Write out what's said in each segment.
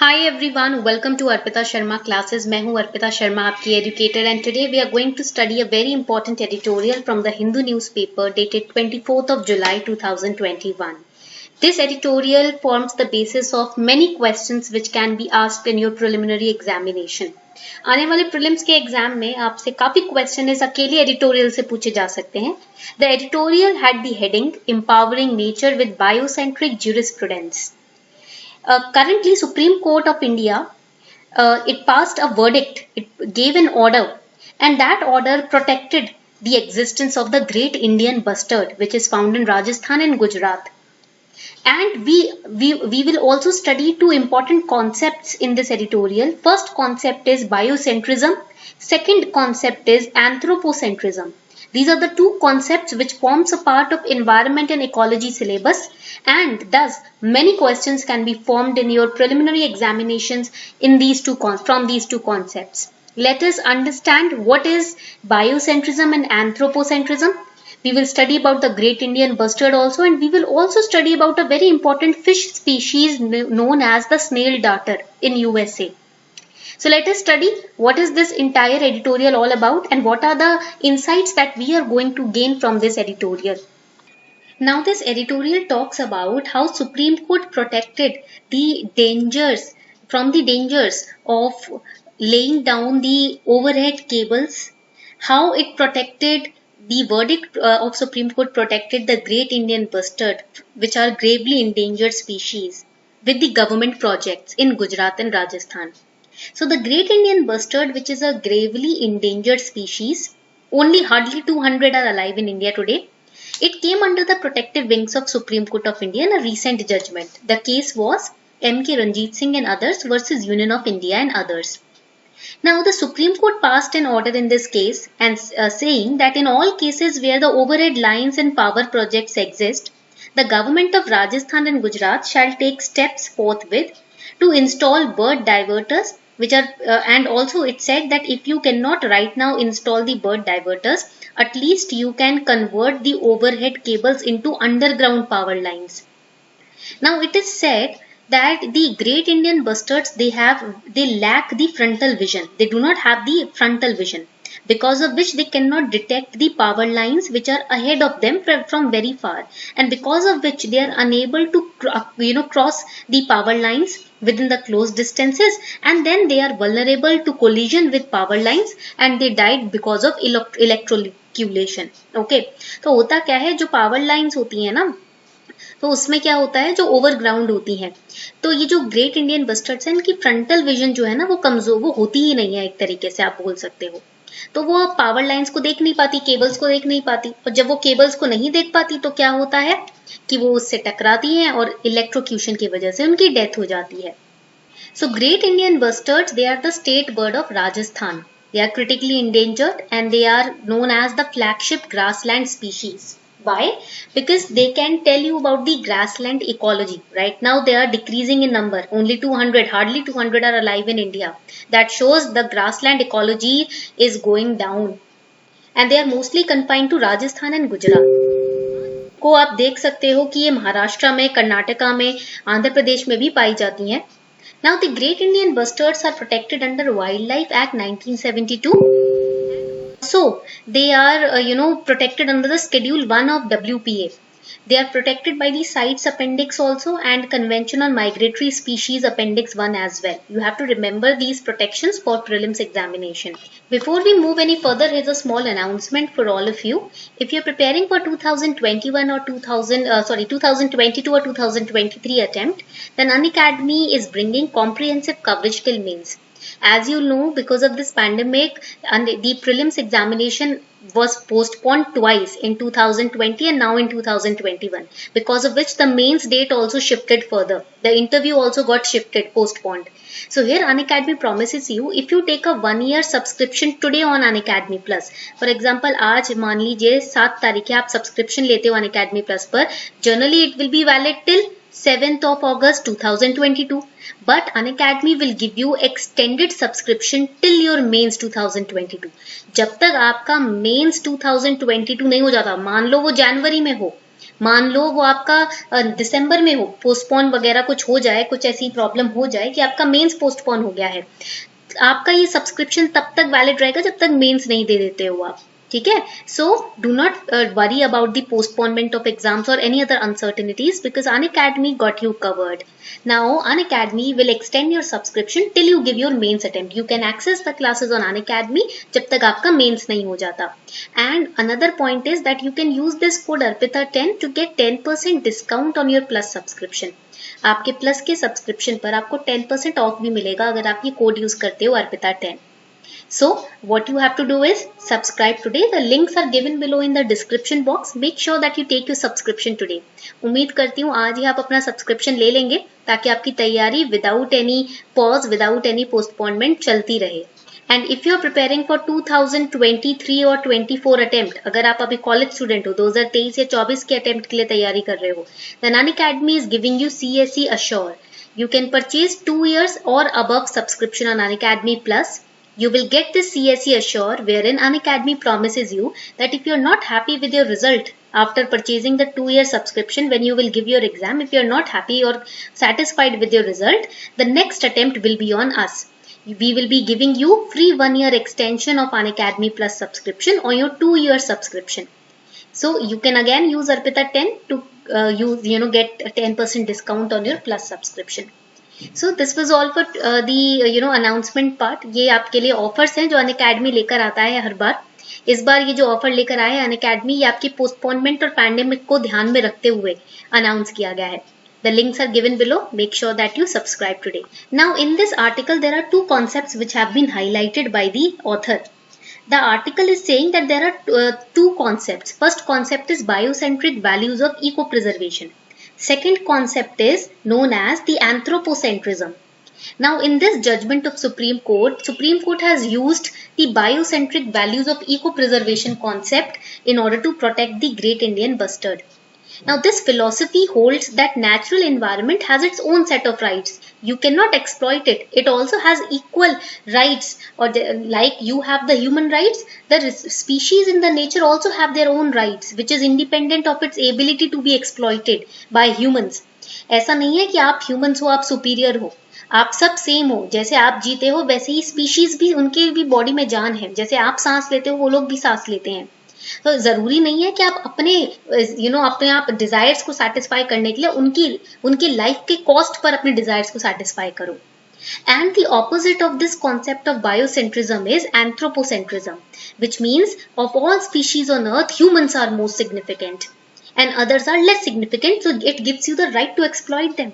Hi everyone, welcome to Arpita Sharma classes. मैं हूँ अर्पिता शर्मा आपकी educator and today we are going to study a very important editorial from the Hindu newspaper dated 24th of July 2021. This editorial forms the basis of many questions which can be asked in your preliminary examination. आने वाले prelims के exam में आपसे काफी question इस अकेले editorial से पूछे जा सकते हैं. The editorial had the heading empowering nature with biocentric jurisprudence. Currently, Supreme Court of India, it passed a verdict, it gave an order, and that order protected the existence of the great Indian bustard, which is found in Rajasthan and Gujarat. And we will also study two important concepts in this editorial. First concept is biocentrism. Second concept is anthropocentrism. These are the two concepts which forms a part of environment and ecology syllabus, and thus many questions can be formed in your preliminary examinations in from these two concepts. Let us understand what is biocentrism and anthropocentrism. We will study about the great Indian bustard also, and we will also study about a very important fish species known as the snail darter in USA. So let us study what is this entire editorial all about and what are the insights that we are going to gain from this editorial. Now this editorial talks about how Supreme Court protected the dangers of laying down the overhead cables, how it protected the verdict of Supreme Court protected the great Indian bustard, which are gravely endangered species, with the government projects in Gujarat and Rajasthan. So the great Indian bustard, which is a gravely endangered species, only hardly 200 are alive in India today. It came under the protective wings of Supreme Court of India in a recent judgment. The case was M.K. Ranjit Singh and others versus Union of India and others. Now the Supreme Court passed an order in this case and saying that in all cases where the overhead lines and power projects exist, the government of Rajasthan and Gujarat shall take steps forthwith to install bird diverters, which are and also it said that if you cannot right now install the bird diverters, at least you can convert the overhead cables into underground power lines. Now it is said that the great Indian bustards they lack the frontal vision. They do not have the frontal vision, because of which they cannot detect the power lines which are ahead of them from very far, and because of which they are unable to cross the power lines within the close distances, and then they are vulnerable to collision with power lines and they died because of electrocution. Okay, तो होता क्या है, जो power lines होती है ना, तो उसमें क्या होता है, जो ओवरग्राउंड होती हैं, तो ये जो ग्रेट इंडियन बस्टर्ड्स हैं इनकी फ्रंटल विजन जो है ना वो कमजोर, वो होती ही नहीं है, एक तरीके से आप बोल सकते हो. तो वो पावर लाइंस को देख नहीं पाती, केबल्स को देख नहीं पाती, और जब वो केबल्स को नहीं देख पाती तो क्या होता है कि वो उससे टकराती हैं और इलेक्ट्रोक्यूशन की वजह से उनकी डेथ हो जाती है. So great Indian bustards they are the state bird of Rajasthan. They are critically endangered and they are known as the flagship grassland species. Why? Because they can tell you about the grassland ecology. Right now they are decreasing in number. Only 200, hardly 200 are alive in India. That shows the grassland ecology is going down. And they are mostly confined to Rajasthan and Gujarat. को आप देख सकते हो कि ये महाराष्ट्र में, कर्नाटका में, आंध्र प्रदेश में भी पाई जाती हैं. Now the great Indian bustards are protected under Wildlife Act 1972. So they are protected under the Schedule 1 of WPA. They are protected by the CITES Appendix also and Convention on Migratory Species Appendix 1 as well. You have to remember these protections for prelims examination. Before we move any further, here's a small announcement for all of you. If you're preparing for 2021 or 2022 or 2023 attempt, then Unacademy is bringing comprehensive coverage till mains. As you know, because of this pandemic, and the prelims examination was postponed twice in 2020 and now in 2021, because of which the mains date also shifted further. The interview also got shifted, postponed. So here Unacademy promises you, if you take a 1-year subscription today on Unacademy Plus, for example, आज मान लीजिए 7 तारीख है, आप subscription लेते हो Unacademy Plus पर, generally it will be valid till 7th of August 2022, but Unacademy will give you extended subscription till your mains 2022. जब तक आपका mains 2022 नहीं हो जाता, मान लो वो जनवरी में हो, मान लो वो आपका दिसंबर में हो, पोस्टपोन वगैरह कुछ हो जाए, कुछ ऐसी प्रॉब्लम हो जाए कि आपका मेंस पोस्टपोन हो गया है, आपका ये सब्सक्रिप्शन तब तक वैलिड रहेगा जब तक मेंस नहीं दे देते हो आप, ठीक है. So do not worry about the postponement of exams और any other uncertainties because Unacademy got you covered. Now Unacademy will extend your subscription till you give your mains attempt. You can access the classes on Unacademy जब तक आपका mains नहीं हो जाता. And another point is that you can use this code अर्पिता10 to get 10% discount on your plus subscription. आपके plus के subscription पर आपको 10% ऑफ भी मिलेगा अगर आप ये कोड यूज करते हो अर्पिता10. So what you have to do is subscribe today. The links are given below in the description box. Make sure that you take your subscription today. उम्मीद करती हूँ आज ही आप अपना सब्सक्रिप्शन ले लेंगे ताकि आपकी तैयारी without any pause, without any postponement चलती रहे. And if you are preparing for 2023 और 24 अटेम्प्ट, अगर आप अभी कॉलेज स्टूडेंट हो, 2023 या 24 के अटेम्प्ट के लिए तैयारी कर रहे हो, then Unacademy is giving you CSE Assure. You can purchase 2 years or above subscription on Unacademy Plus. You will get this CSE Assure wherein Unacademy promises you that if you're not happy with your result after purchasing the 2-year subscription, when you will give your exam, if you're not happy or satisfied with your result, the next attempt will be on us. We will be giving you free 1-year extension of Unacademy Plus subscription on your 2-year subscription. So you can again use Arpita10 to get a 10% discount on your Plus subscription. So this was all for the announcement part. ये आपके लिए offers हैं जो Unacademy लेकर आता है हर बार. इस बार ये जो ऑफर लेकर आए हैं अनअकैडमी, ये आपकी पोस्टपोनमेंट और पैंडेमिक को ध्यान में रखते हुए अनाउंस किया गया है. The links are given below. Make sure that you subscribe today. Now in this article there are 2 concepts which have been highlighted by the author. The article is saying that there are 2 concepts. First concept is biocentric values of eco-preservation. Second concept is known as the anthropocentrism. Now in this judgment of Supreme Court has used the biocentric values of eco-preservation concept in order to protect the great Indian bustard. Now this philosophy holds that natural environment has its own set of rights. You cannot exploit it. It also has equal rights, or like you have the human rights, the species in the nature also have their own rights, which is independent of its ability to be exploited by humans. ऐसा नहीं है कि आप humans हो, आप superior हो. आप सब सेम हो. जैसे आप जीते हो वैसे ही स्पीशीज भी, उनके भी बॉडी में जान है. जैसे आप सांस लेते हो वो लोग भी सांस लेते हैं. तो जरूरी नहीं है कि आप अपने अपने आप डिजायर्स को सेटिस्फाई करने के लिए उनकी लाइफ के कॉस्ट पर अपने डिजायर्स को सेटिस्फाई करो. And the opposite of this concept of biocentrism is anthropocentrism, which means of all species on earth, humans are most significant and others are less significant, so it gives you the right to exploit them.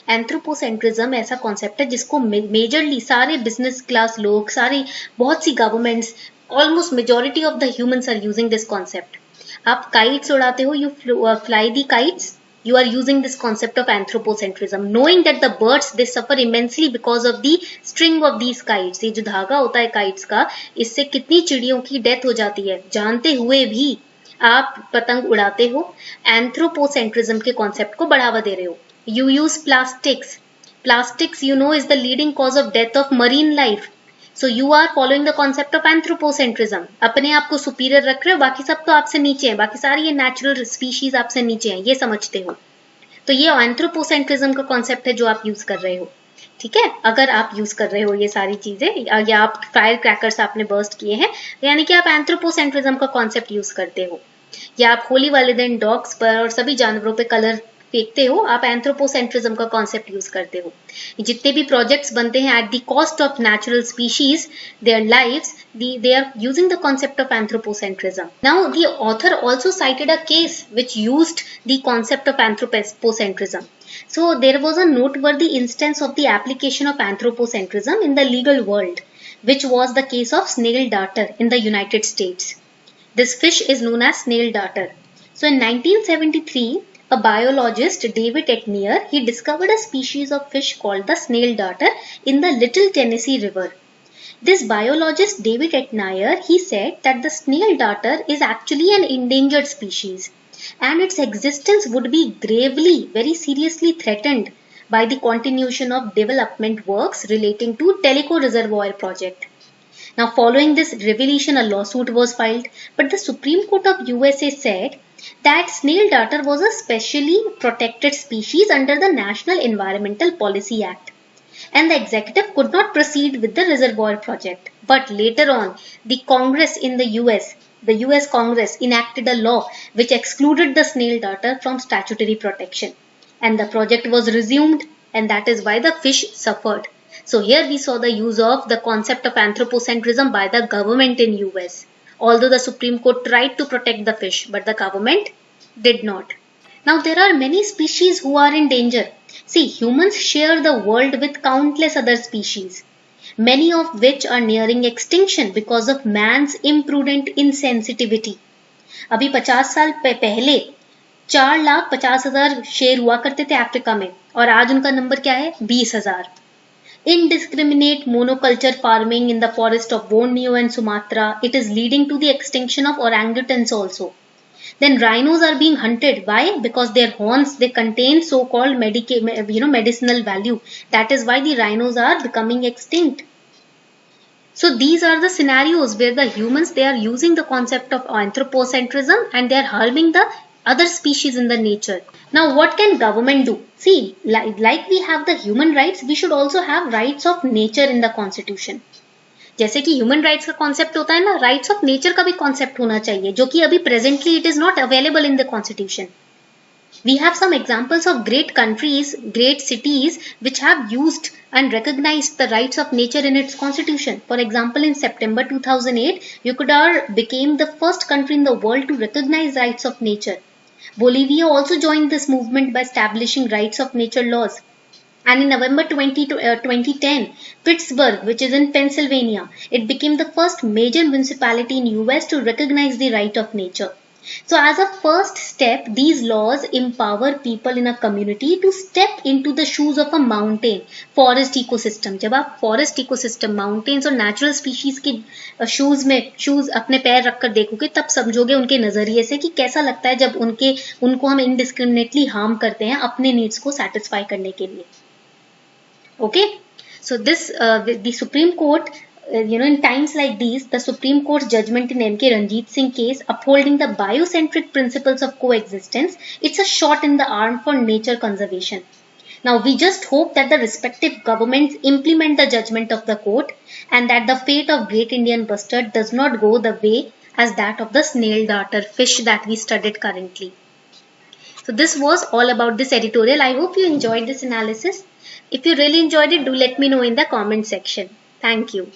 Anthropocentrism ऐसा concept है जिसको majorly सारे business class लोग, बहुत सी governments, almost majority of the humans are using this concept. आप kites उड़ाते हो, you fly the kites, you are using this concept of anthropocentrism, knowing that the birds they suffer immensely because of the string of these kites. ये जो धागा होता है kites का, इससे कितनी चिड़ियों की डेथ हो जाती है, जानते हुए भी आप पतंग उड़ाते हो. एंथ्रोपोसेंट्रिज्म के कॉन्सेप्ट को बढ़ावा दे रहे हो. You use plastics. Plastics, is the leading cause of death of marine life. So you are following the concept of anthropocentrism. अपने आप को सुपीरियर रख रहे हो, बाकी सब तो आपसे नीचे हैं, बाकी सारी ये नेचुरल स्पीशीज आपसे नीचे हैं, ये समझते हो. तो ये एंथ्रोपोसेंट्रिज्म का कॉन्सेप्ट है जो आप यूज कर रहे हो. ठीक है, अगर आप यूज कर रहे हो ये सारी चीजें, या आप फायर क्रैकर्स आपने बर्स्ट किए हैं, यानी कि आप एंथ्रोपोसेंट्रिज्म का कॉन्सेप्ट यूज करते हो. या आप होली वाले दिन डॉग्स पर और सभी जानवरों पे कलर फेंकते हो, आप एंथ्रोपोसेंट्रिज्म का कॉन्सेप्ट यूज करते हो. जितने भी प्रोजेक्ट्स बनते हैं at the cost of natural species, their lives, they are using the concept of anthropocentrism. Now the author also cited a case which used the concept of anthropocentrism. So there was a noteworthy instance of the application of anthropocentrism in the legal world, which was the case of snail darter in the United States. This fish is known as snail darter. So in 1973, a biologist, David Etnier, he discovered a species of fish called the snail darter in the Little Tennessee River. This biologist, David Etnier, he said that the snail darter is actually an endangered species and its existence would be gravely, very seriously threatened by the continuation of development works relating to Tellico Reservoir project. Now, following this revelation, a lawsuit was filed, but the Supreme Court of USA said that snail darter was a specially protected species under the National Environmental Policy Act, and the executive could not proceed with the reservoir project. But later on, the US Congress enacted a law which excluded the snail darter from statutory protection, and the project was resumed, and that is why the fish suffered. So here we saw the use of the concept of anthropocentrism by the government in US. Although the Supreme Court tried to protect the fish, but the government did not. Now there are many species who are in danger. See, humans share the world with countless other species, many of which are nearing extinction because of man's imprudent insensitivity. अभी 50 साल पहले 4,50,000 शेर हुआ करते थे Africa में, और आज उनका नंबर क्या है? 20,000. Indiscriminate monoculture farming in the forest of Borneo and Sumatra, it is leading to the extinction of orangutans also. Then rhinos are being hunted. Why? Because their horns, they contain so-called medicinal value. That is why the rhinos are becoming extinct. So these are the scenarios where the humans, they are using the concept of anthropocentrism and they are harming the other species in the nature. Now what can government do? See, like we have the human rights, we should also have rights of nature in the constitution. जैसे कि human rights का concept होता है ना, rights of nature का भी concept होना चाहिए, जो कि अभी presently it is not available in the constitution. We have some examples of great countries, great cities which have used and recognized the rights of nature in its constitution. For example, in September 2008, Ecuador became the first country in the world to recognize rights of nature. Bolivia also joined this movement by establishing rights of nature laws. And in November 2010, Pittsburgh, which is in Pennsylvania, it became the first major municipality in US to recognize the right of nature. So as a first step, these laws empower people in a community to step into the shoes of a mountain forest ecosystem. जब आप forest ecosystem, mountains और natural species के shoes अपने पैर रखकर देखोगे, तब समझोगे उनके नजरिए से कि कैसा लगता है जब उनको हम indiscriminately harm करते हैं अपने needs को satisfy करने के लिए. Okay, so this the Supreme Court, in times like these, the Supreme Court's judgment in M.K. Ranjit Singh case upholding the biocentric principles of coexistence, it's a shot in the arm for nature conservation. Now we just hope that the respective governments implement the judgment of the court and that the fate of Great Indian Bustard does not go the way as that of the snail darter fish that we studied currently. So this was all about this editorial. I hope you enjoyed this analysis. If you really enjoyed it, do let me know in the comment section. Thank you.